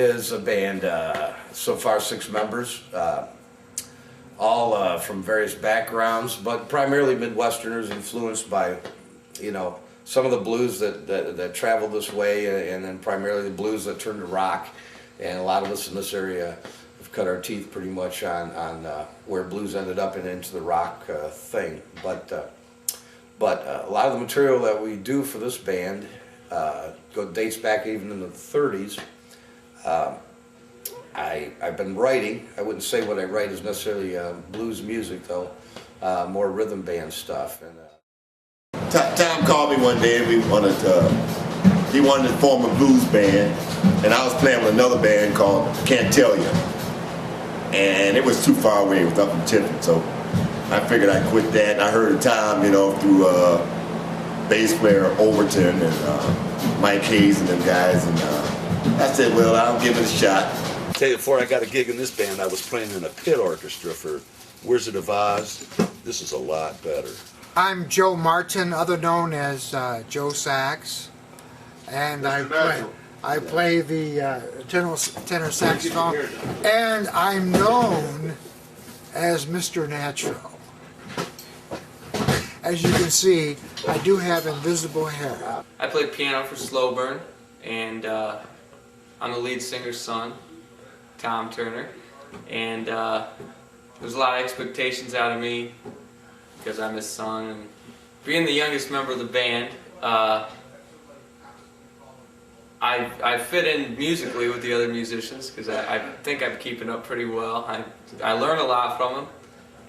is a band, so far 6 members, all from various backgrounds, but primarily Midwesterners, influenced by, you know, some of the blues that travel this way, and then primarily the blues that turn to rock. And a lot of us in this area have cut our teeth pretty much on where blues ended up and into the rock thing. But a lot of the material that we do for this band dates back even into the 30s. I've been writing. I wouldn't say what I write is necessarily blues music, though, more rhythm band stuff. And Tom called me one day and he wanted to form a blues band, and I was playing with another band called Can't Tell You, and it was too far away. It was up in Tiffin, so I figured I'd quit that. And I heard of Tom, you know, through bass player Overton and Mike Hayes and them guys, and I said, well, I'll give it a shot. Tell you, before I got a gig in this band, I was playing in a pit orchestra for Wizard of Oz. This is a lot better. I'm Joe Martin, other known as Joe Sax, and I play the tenor saxophone, and I'm known as Mr. Natural. As you can see, I do have invisible hair. I play piano for Slowburn, and I'm the lead singer's son, Tom Turner, and there's a lot of expectations out of me because I'm his son, and being the youngest member of the band, I fit in musically with the other musicians because I think I'm keeping up pretty well. I learn a lot from them,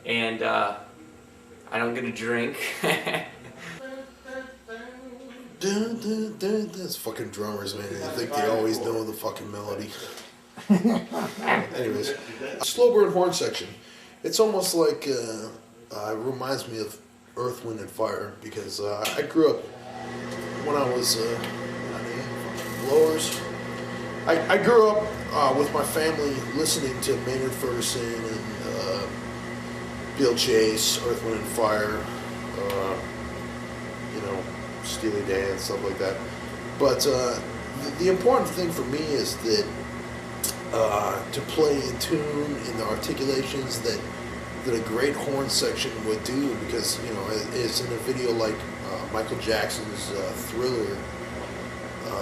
and I don't get a drink. That's fucking drummers, man. I think they always know the fucking melody. Anyways, Slowburn horn section. It's almost like it reminds me of Earth, Wind, and Fire because I grew up when I was blowers. I grew up with my family listening to Maynard Ferguson and Bill Chase, Earth, Wind, and Fire. You know, Steely Dan, stuff like that. But the important thing for me is that to play in tune in the articulations that a great horn section would do, because you know it's in a video like Michael Jackson's Thriller.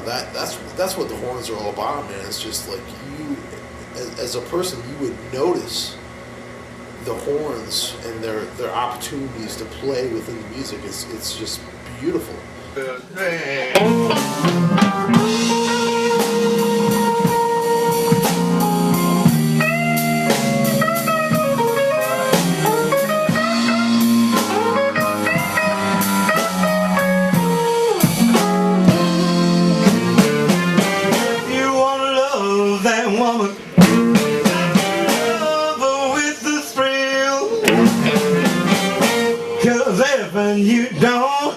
That's what the horns are all about, man. It's just like you, as a person, you would notice the horns and their opportunities to play within the music. It's just beautiful. You don't.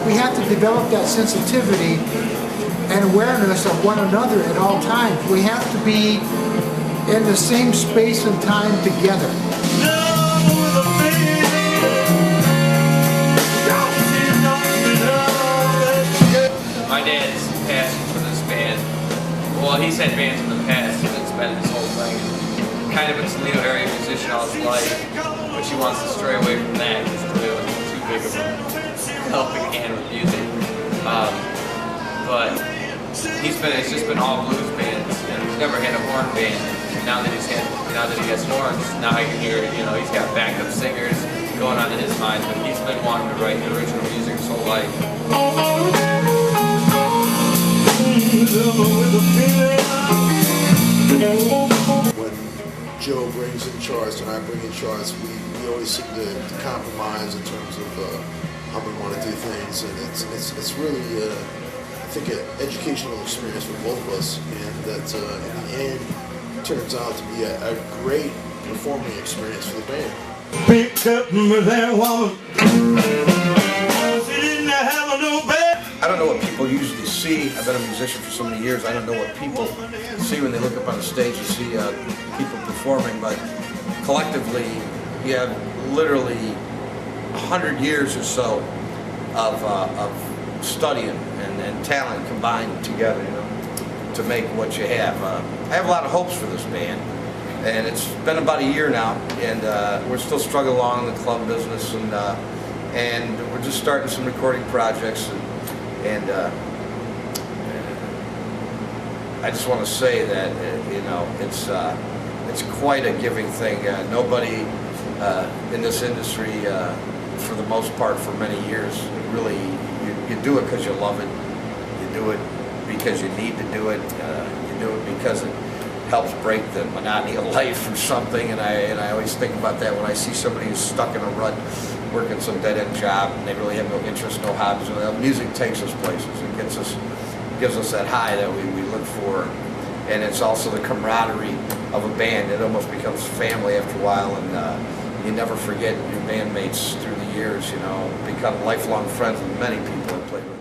We have to develop that sensitivity and awareness of one another at all times. We have to be in the same space and time together. My dad's passion for this band, well, he's had bands in the past, and it's been his whole thing. Kind of a Toledo area musician all his life, but he wants to stray away from that because Toledo is too big of a helping hand with music. But it's just been all blues bands, and he's never had a horn band. Now that he has horns, now I can hear, you know, he's got backup singers going on in his mind, but he's been wanting to write the original music his whole life. When Joe brings in charts and I bring in charts, we always seem to compromise in terms of how we want to do things, and it's really I think an educational experience for both of us, and that in the end turns out to be a great performing experience for the band. Picked up that woman. I don't know what people usually see, I've been a musician for so many years, I don't know what people see when they look up on the stage and see people performing, but collectively, you have literally 100 years or so of studying and talent combined together, you know, to make what you have. I have a lot of hopes for this band, and it's been about a year now, and we're still struggling along in the club business, and we're just starting some recording projects, and I just want to say that you know, it's quite a giving thing. Nobody in this industry, for the most part, for many years, really, you do it because you love it. You do it because you need to do it. You do it because it helps break the monotony of life or something. And I always think about that when I see somebody who's stuck in a rut, working some dead-end job, and they really have no interest, no hobbies. Music takes us places. It gives us that high that we look for. And it's also the camaraderie of a band. It almost becomes family after a while, and you never forget your bandmates through the years, you know, become lifelong friends with many people I played with.